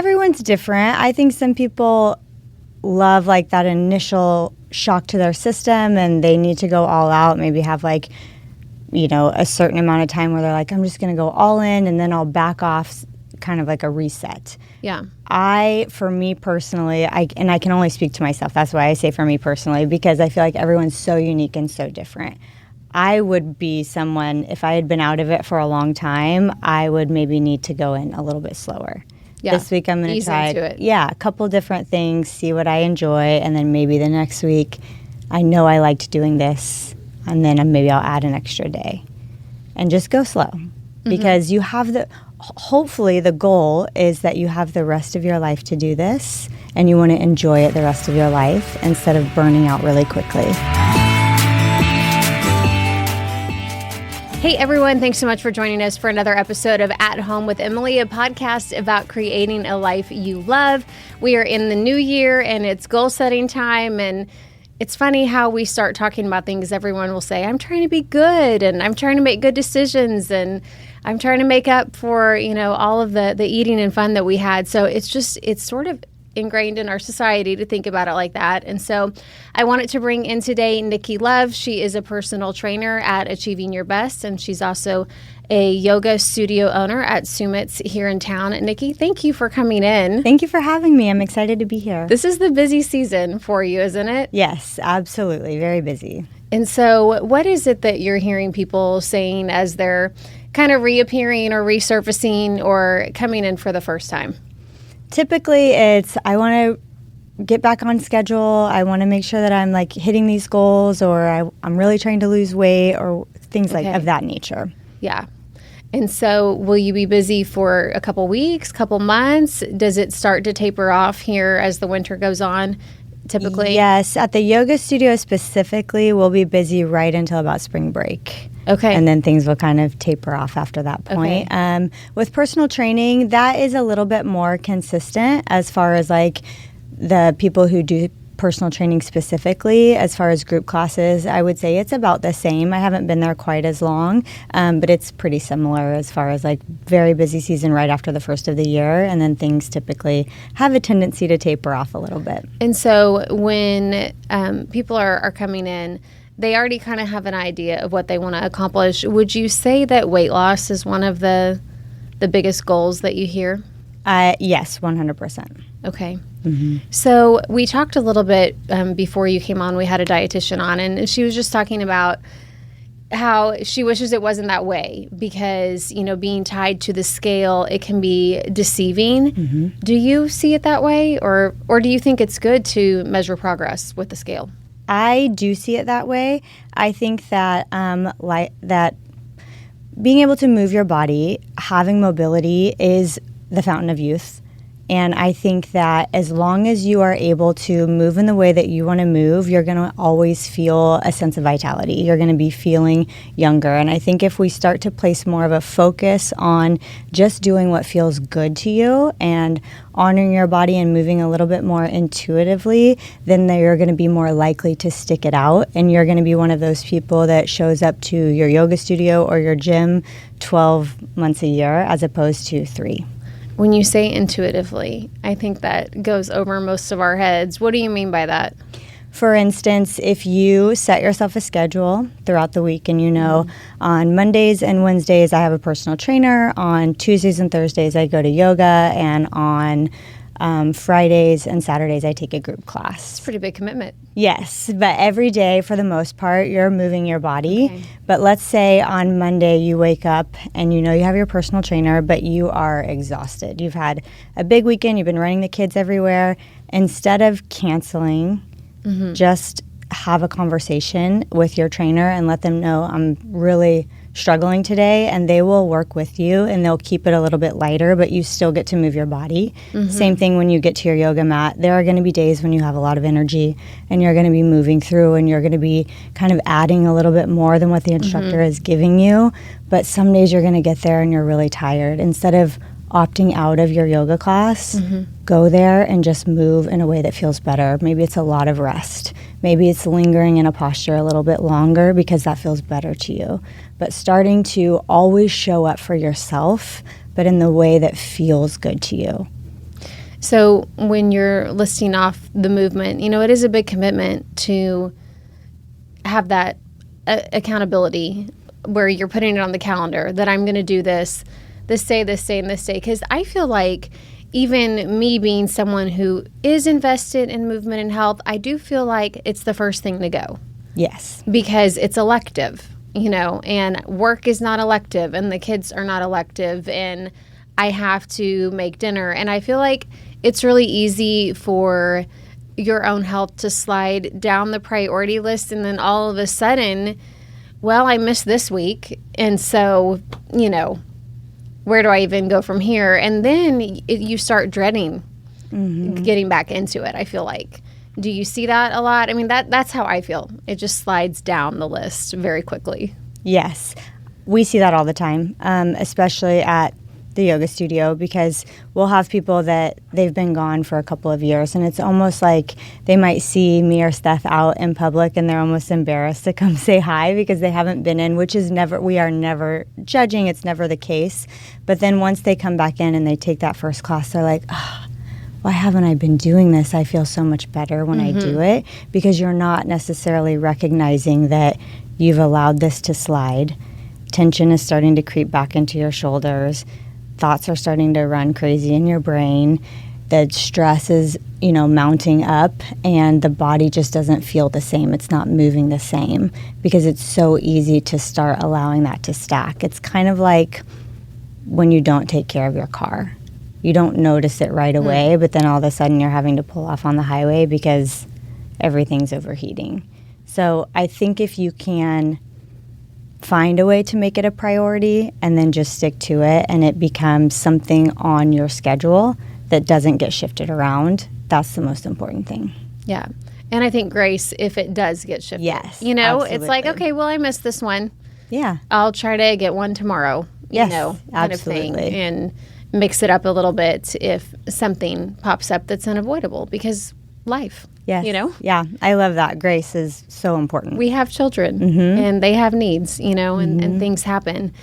Everyone's different. I think some people love like that initial shock to their system and they need to go all out, maybe have like, you know, a certain amount of time where they're like, I'm just going to go all in and then I'll back off, kind of like a reset. Yeah. For me personally, I can only speak to myself. That's why I say for me personally, because I feel like everyone's so unique and so different. I would be someone, if I had been out of it for a long time, I would maybe need to go in a little bit slower. Yeah. This week I'm going to try a couple different things, see what I enjoy, and then maybe the next week I know I liked doing this, and then maybe I'll add an extra day. And just go slow. Because you have hopefully the goal is that you have the rest of your life to do this, and you want to enjoy it the rest of your life instead of burning out really quickly. Hey everyone, thanks so much for joining us for another episode of At Home with Emily, a podcast about creating a life you love. We are in the new year and it's goal setting time, and it's funny how we start talking about things. Everyone will say, I'm trying to be good and I'm trying to make good decisions and I'm trying to make up for, you know, all of the eating and fun that we had. So it's sort of ingrained in our society to think about it like that. And so I wanted to bring in today Nikki Love. She is a personal trainer at Achieving Your Best, and she's also a yoga studio owner at Sumit's here in town. Nikki, thank you for coming in. Thank you for having me. I'm excited to be here. This is the busy season for you, isn't it? Yes, absolutely. Very busy. And so what is it that you're hearing people saying as they're kind of reappearing or resurfacing or coming in for the first time? Typically, it's I want to get back on schedule. I want to make sure that I'm like hitting these goals, or I'm really trying to lose weight, or things like of that nature. Yeah. And so will you be busy for a couple weeks, couple months? Does it start to taper off here as the winter goes on, typically? Yes. At the yoga studio specifically, we'll be busy right until about spring break. Okay. And then things will kind of taper off after that point. Okay. With personal training, that is a little bit more consistent as far as like the people who do personal training specifically. As far as group classes, I would say it's about the same. I haven't been there quite as long, but it's pretty similar as far as like very busy season right after the first of the year. And then things typically have a tendency to taper off a little bit. And so when people are coming in, they already kind of have an idea of what they want to accomplish. Would you say that weight loss is one of the biggest goals that you hear? Yes, 100%. Okay. Mm-hmm. So we talked a little bit before you came on. We had a dietitian on, and she was just talking about how she wishes it wasn't that way because, you know, being tied to the scale, it can be deceiving. Mm-hmm. Do you see it that way, or do you think it's good to measure progress with the scale? I do see it that way. I think that that being able to move your body, having mobility is the fountain of youth. And I think that as long as you are able to move in the way that you want to move, you're going to always feel a sense of vitality. You're going to be feeling younger. And I think if we start to place more of a focus on just doing what feels good to you and honoring your body and moving a little bit more intuitively, then you're going to be more likely to stick it out. And you're going to be one of those people that shows up to your yoga studio or your gym 12 months a year as opposed to 3. When you say intuitively, I think that goes over most of our heads. What do you mean by that? For instance, if you set yourself a schedule throughout the week and you know on Mondays and Wednesdays I have a personal trainer, on Tuesdays and Thursdays I go to yoga, and on Fridays and Saturdays I take a group class. It's a pretty big commitment. Yes, but every day for the most part you're moving your body. Okay. But let's say on Monday you wake up and you know you have your personal trainer, but you are exhausted. You've had a big weekend, you've been running the kids everywhere. Instead of canceling, just have a conversation with your trainer and let them know I'm really struggling today, and they will work with you and they'll keep it a little bit lighter, but you still get to move your body. Same thing when you get to your yoga mat. There are going to be days when you have a lot of energy and you're going to be moving through and you're going to be kind of adding a little bit more than what the instructor is giving you, but some days you're going to get there and you're really tired. Instead of opting out of your yoga class, go there and just move in a way that feels better. Maybe it's a lot of rest. Maybe it's lingering in a posture a little bit longer because that feels better to you. But starting to always show up for yourself, but in the way that feels good to you. So when you're listing off the movement, it is a big commitment to have that accountability where you're putting it on the calendar that I'm going to do this day, this day, and this day. Because I feel like even me being someone who is invested in movement and health, I do feel like it's the first thing to go. Yes. Because it's elective, and work is not elective and the kids are not elective and I have to make dinner. And I feel like it's really easy for your own health to slide down the priority list. And then all of a sudden, well, I missed this week. And so, where do I even go from here? And then you start dreading getting back into it, I feel like. Do you see that a lot? I mean, that's how I feel. It just slides down the list very quickly. Yes. We see that all the time, especially at the yoga studio, because we'll have people that they've been gone for a couple of years, and it's almost like they might see me or Steph out in public and they're almost embarrassed to come say hi because they haven't been in, which is we are never judging. It's never the case. But then once they come back in and they take that first class, they're like, why haven't I been doing this? I feel so much better when I do it, because you're not necessarily recognizing that you've allowed this to slide. Tension is starting to creep back into your shoulders. Thoughts are starting to run crazy in your brain. The stress is, mounting up, and the body just doesn't feel the same. It's not moving the same because it's so easy to start allowing that to stack. It's kind of like when you don't take care of your car. You don't notice it right away, but then all of a sudden you're having to pull off on the highway because everything's overheating. So I think if you can find a way to make it a priority and then just stick to it, and it becomes something on your schedule that doesn't get shifted around, that's the most important thing. Yeah. And I think grace, if it does get shifted. Yes. Absolutely. It's like, okay, well, I missed this one. Yeah. I'll try to get one tomorrow. Yes, kind absolutely. of thing. And mix it up a little bit if something pops up that's unavoidable, because life. Yes. Yeah, I love that. Grace is so important. We have children and they have needs, and things happen.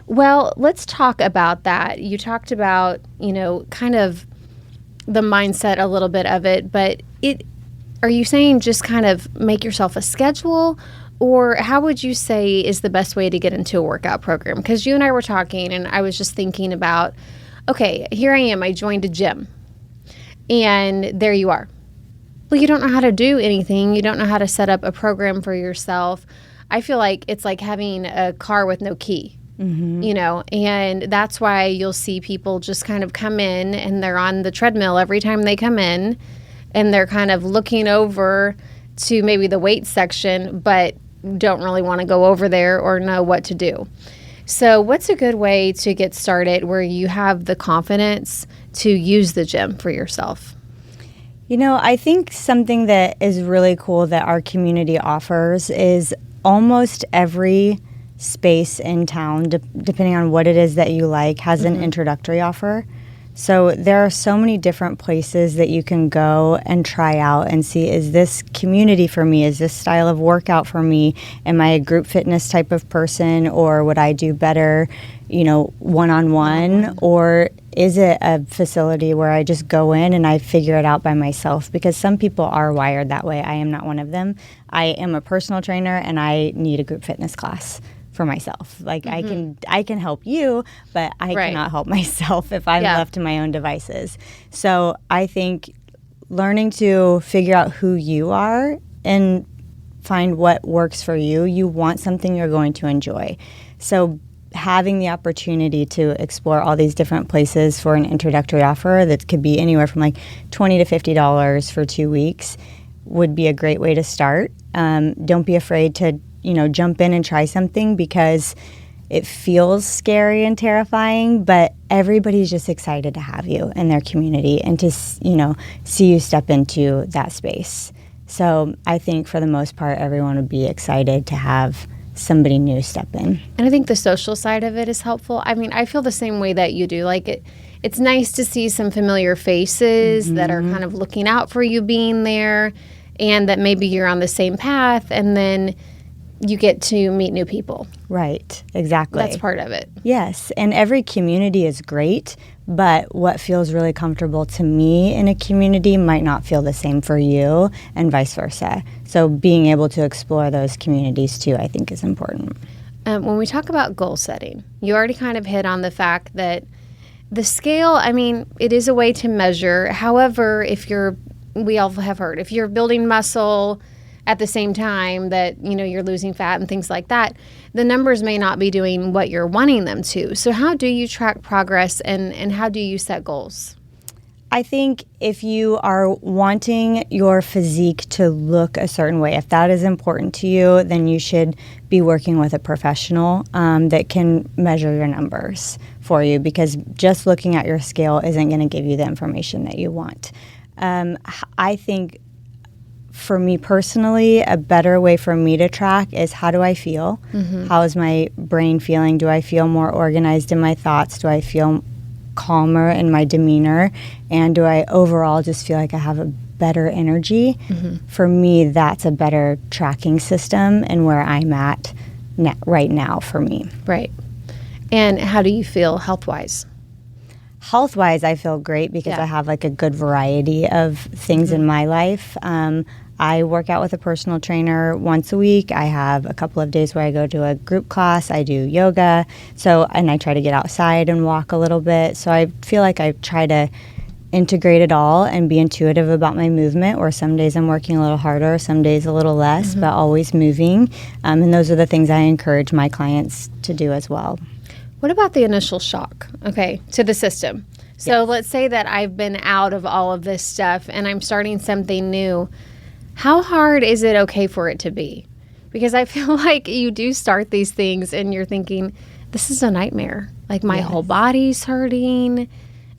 Well, let's talk about that. You talked about, kind of the mindset, a little bit of it, but are you saying just kind of make yourself a schedule, or how would you say is the best way to get into a workout program? Because you and I were talking and I was just thinking about, okay, here I am, I joined a gym and there you are. Well, you don't know how to do anything. You don't know how to set up a program for yourself. I feel like it's like having a car with no key, and that's why you'll see people just kind of come in and they're on the treadmill every time they come in, and they're kind of looking over to maybe the weight section, but don't really want to go over there or know what to do. So what's a good way to get started where you have the confidence to use the gym for yourself? I think something that is really cool that our community offers is almost every space in town, depending on what it is that you like, has an introductory offer. So there are so many different places that you can go and try out and see, is this community for me? Is this style of workout for me? Am I a group fitness type of person, or would I do better, one-on-one? Or is it a facility where I just go in and I figure it out by myself? Because some people are wired that way. I am not one of them. I am a personal trainer and I need a group fitness class for myself. Like I can help you, but I cannot help myself if I'm left to my own devices. So I think learning to figure out who you are and find what works for you. You want something you're going to enjoy. So having the opportunity to explore all these different places for an introductory offer that could be anywhere from like $20 to $50 for 2 weeks would be a great way to start. Don't be afraid to jump in and try something, because it feels scary and terrifying, but everybody's just excited to have you in their community and to, see you step into that space. So I think for the most part, everyone would be excited to have somebody new step in. And I think the social side of it is helpful. I mean, I feel the same way that you do. Like it's nice to see some familiar faces that are kind of looking out for you being there, and that maybe you're on the same path, and then you get to meet new people. Right, exactly. That's part of it. Yes, and every community is great, but what feels really comfortable to me in a community might not feel the same for you, and vice versa. So being able to explore those communities too, I think, is important. When we talk about goal setting, you already kind of hit on the fact that the scale, I mean, it is a way to measure. However, we all have heard, if you're building muscle at the same time that, you're losing fat and things like that, the numbers may not be doing what you're wanting them to. So how do you track progress and how do you set goals? I think if you are wanting your physique to look a certain way, if that is important to you, then you should be working with a professional that can measure your numbers for you, because just looking at your scale isn't going to give you the information that you want. I think for me personally, a better way for me to track is, how do I feel? Mm-hmm. How is my brain feeling? Do I feel more organized in my thoughts? Do I feel calmer in my demeanor? And do I overall just feel like I have a better energy? Mm-hmm. For me, that's a better tracking system and where I'm at right now for me. Right. And how do you feel health-wise? Health-wise, I feel great because I have like a good variety of things in my life. I work out with a personal trainer once a week. I have a couple of days where I go to a group class. I do yoga. And I try to get outside and walk a little bit. So I feel like I try to integrate it all and be intuitive about my movement, where some days I'm working a little harder, some days a little less, but always moving. And those are the things I encourage my clients to do as well. What about the initial shock, to the system? So let's say that I've been out of all of this stuff and I'm starting something new. How hard is it okay for it to be? Because I feel like you do start these things and you're thinking, this is a nightmare. Like my whole body's hurting,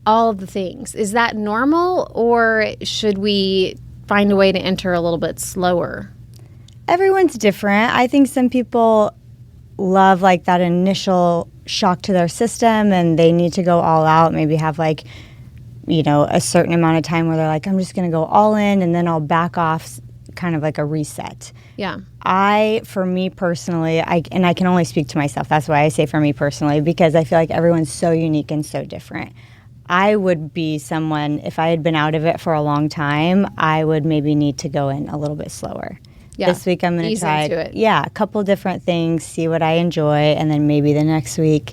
all of the things. Is that normal, or should we find a way to enter a little bit slower? Everyone's different. I think some people love like that initial shock to their system and they need to go all out, maybe have like, a certain amount of time where they're like, I'm just going to go all in and then I'll back off, kind of like a reset. Yeah. For me personally, I can only speak to myself. That's why I say for me personally, because I feel like everyone's so unique and so different. I would be someone, if I had been out of it for a long time, I would maybe need to go in a little bit slower. Yeah. This week I'm going to try a couple different things, see what I enjoy, and then maybe the next week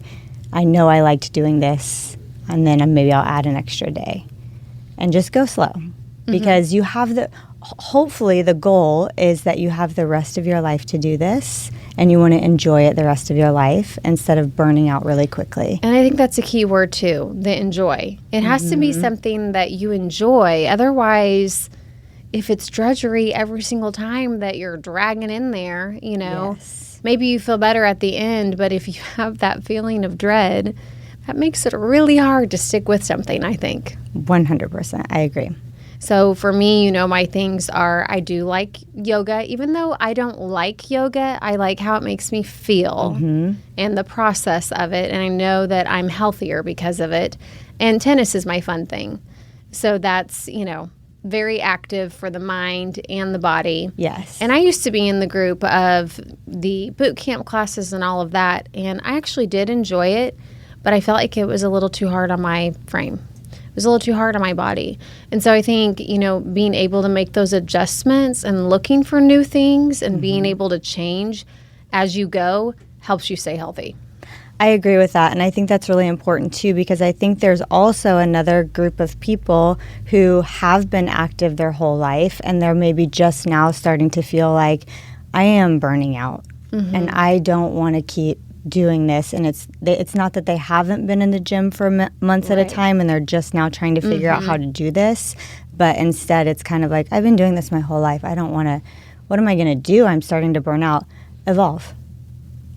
I know I liked doing this, and then maybe I'll add an extra day. And just go slow. Because you have hopefully the goal is that you have the rest of your life to do this, and you want to enjoy it the rest of your life instead of burning out really quickly. And I think that's a key word too, the enjoy. It has to be something that you enjoy. Otherwise, if it's drudgery every single time that you're dragging in there, maybe you feel better at the end, but if you have that feeling of dread, that makes it really hard to stick with something, I think. 100%. I agree. So for me, my things are, I do like yoga. Even though I don't like yoga, I like how it makes me feel and the process of it. And I know that I'm healthier because of it. And tennis is my fun thing. So that's, very active for the mind and the body. Yes. And I used to be in the group of the boot camp classes and all of that. And I actually did enjoy it, but I felt like it was a little too hard on my frame. It was a little too hard on my body. And so I think, being able to make those adjustments and looking for new things and being able to change as you go helps you stay healthy. I agree with that. And I think that's really important too, because I think there's also another group of people who have been active their whole life and they're maybe just now starting to feel like, I am burning out and I don't want to keep doing this. And it's not that they haven't been in the gym for months at a time and they're just now trying to figure out how to do this, but instead it's kind of like, I've been doing this my whole life. I don't want to, what am I going to do? I'm starting to burn out. Evolve,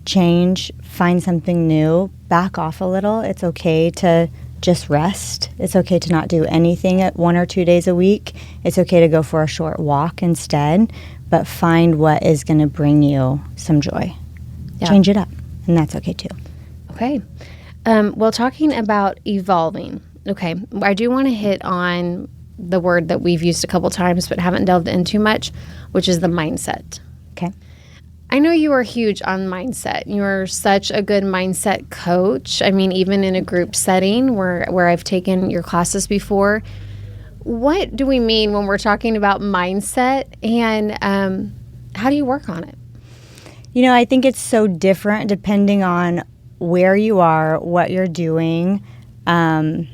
change, find something new, back off a little. It's okay to just rest. It's okay to not do anything at 1 or 2 days a week. It's okay to go for a short walk instead, but find what is going to bring you some joy. Yeah. Change it up. And that's okay too. Okay. Well, talking about evolving, I do want to hit on the word that we've used a couple times but haven't delved in too much, which is the mindset. Okay. I know you are huge on mindset. You're such a good mindset coach. I mean, even in a group setting where I've taken your classes before. What do we mean when we're talking about mindset, and how do you work on it? I think it's so different depending on where you are, what you're doing, and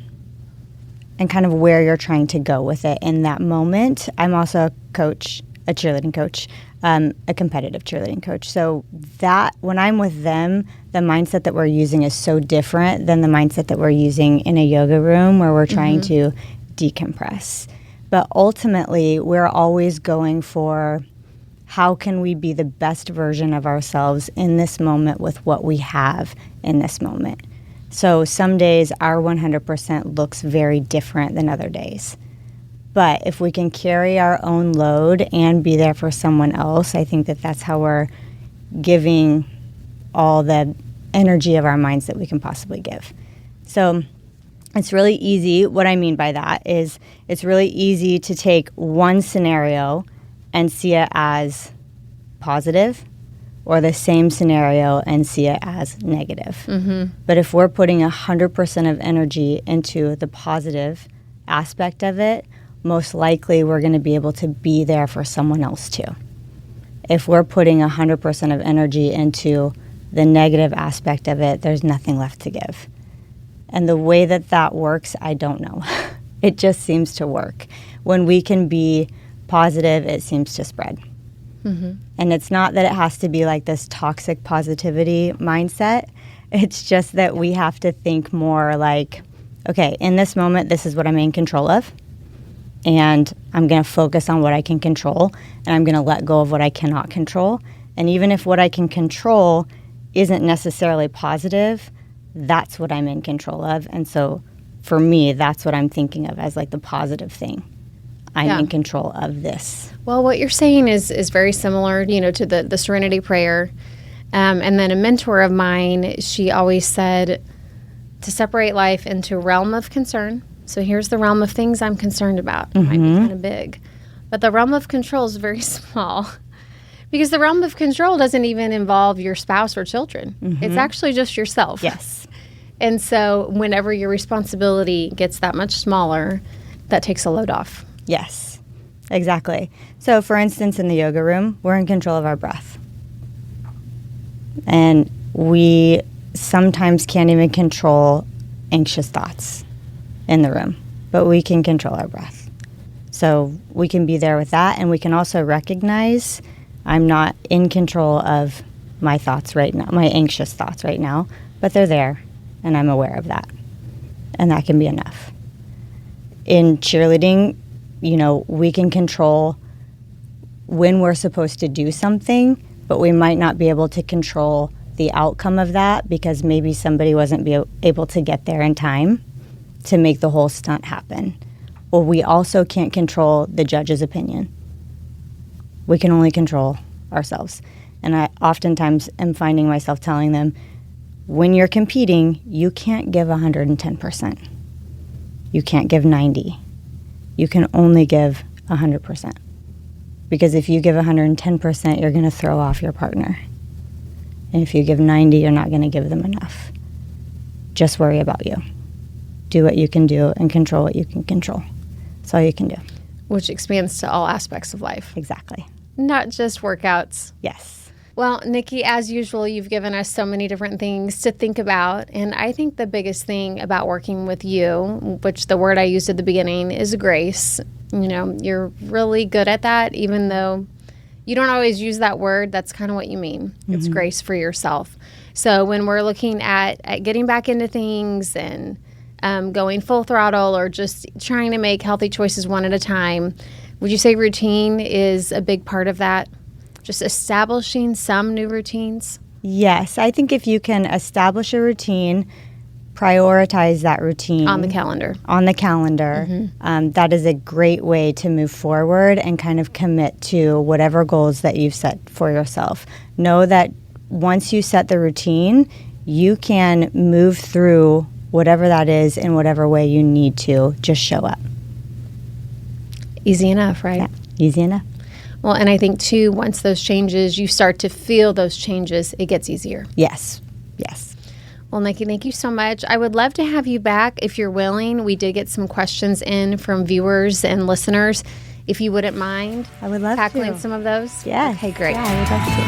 kind of where you're trying to go with it in that moment. I'm also a cheerleading coach, a competitive cheerleading coach. So that when I'm with them, the mindset that we're using is so different than the mindset that we're using in a yoga room where we're trying to decompress. But ultimately, we're always going for how can we be the best version of ourselves in this moment with what we have in this moment. So some days our 100% looks very different than other days. But if we can carry our own load and be there for someone else, I think that that's how we're giving all the energy of our minds that we can possibly give. So it's really easy. What I mean by that is it's really easy to take one scenario and see it as positive, or the same scenario and see it as negative. But if we're putting 100% of energy into the positive aspect of it, most likely we're going to be able to be there for someone else too. If we're putting 100% of energy into the negative aspect of it, there's nothing left to give. And the way that works, I don't know. It just seems to work. When we can be positive, it seems to spread. And it's not that it has to be like this toxic positivity mindset. It's just that we have to think more like, okay, in this moment, this is what I'm in control of. And I'm going to focus on what I can control. And I'm going to let go of what I cannot control. And even if what I can control isn't necessarily positive, that's what I'm in control of. And so for me, that's what I'm thinking of as like the positive thing. I'm in control of this. Well, what you're saying is very similar, to the Serenity Prayer. And then a mentor of mine, she always said to separate life into realm of concern. So here's the realm of things I'm concerned about. It might be kind of big. But the realm of control is very small. Because the realm of control doesn't even involve your spouse or children. It's actually just yourself. Yes. And so whenever your responsibility gets that much smaller, that takes a load off. Yes, exactly. So for instance, in the yoga room, we're in control of our breath. And we sometimes can't even control anxious thoughts in the room, but we can control our breath. So we can be there with that, and we can also recognize I'm not in control of my thoughts right now, my anxious thoughts right now, but they're there, and I'm aware of that. And that can be enough. In cheerleading, we can control when we're supposed to do something, but we might not be able to control the outcome of that because maybe somebody wasn't able to get there in time to make the whole stunt happen. Or we also can't control the judge's opinion. We can only control ourselves. And I oftentimes am finding myself telling them, when you're competing, you can't give 110%. You can't give 90%. You can only give 100%. Because if you give 110%, you're going to throw off your partner. And if you give 90%, you're not going to give them enough. Just worry about you. Do what you can do and control what you can control. That's all you can do. Which expands to all aspects of life. Exactly. Not just workouts. Yes. Well, Nikki, as usual, you've given us so many different things to think about. And I think the biggest thing about working with you, which the word I used at the beginning, is grace. You're really good at that, even though you don't always use that word. That's kind of what you mean. It's grace for yourself. So when we're looking at getting back into things and going full throttle or just trying to make healthy choices one at a time, would you say routine is a big part of that? Just establishing some new routines? Yes. I think if you can establish a routine, prioritize that routine. On the calendar. That is a great way to move forward and kind of commit to whatever goals that you've set for yourself. Know that once you set the routine, you can move through whatever that is in whatever way you need to. Just show up. Easy enough, right? Yeah, easy enough. Well, and I think too, once those changes, you start to feel those changes, it gets easier. Yes. Well, Nikki, thank you so much. I would love to have you back if you're willing. We did get some questions in from viewers and listeners. If you wouldn't mind, I would love tackling to. some of those. Yes. Okay, great. Yeah, I would love to.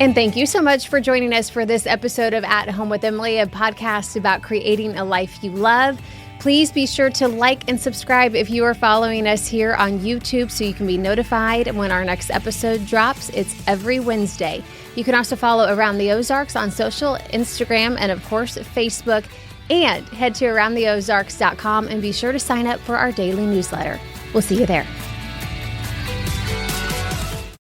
And thank you so much for joining us for this episode of At Home with Emily, a podcast about creating a life you love. Please be sure to like and subscribe if you are following us here on YouTube so you can be notified when our next episode drops. It's every Wednesday. You can also follow Around the Ozarks on social, Instagram, and of course, Facebook. And head to aroundtheozarks.com and be sure to sign up for our daily newsletter. We'll see you there.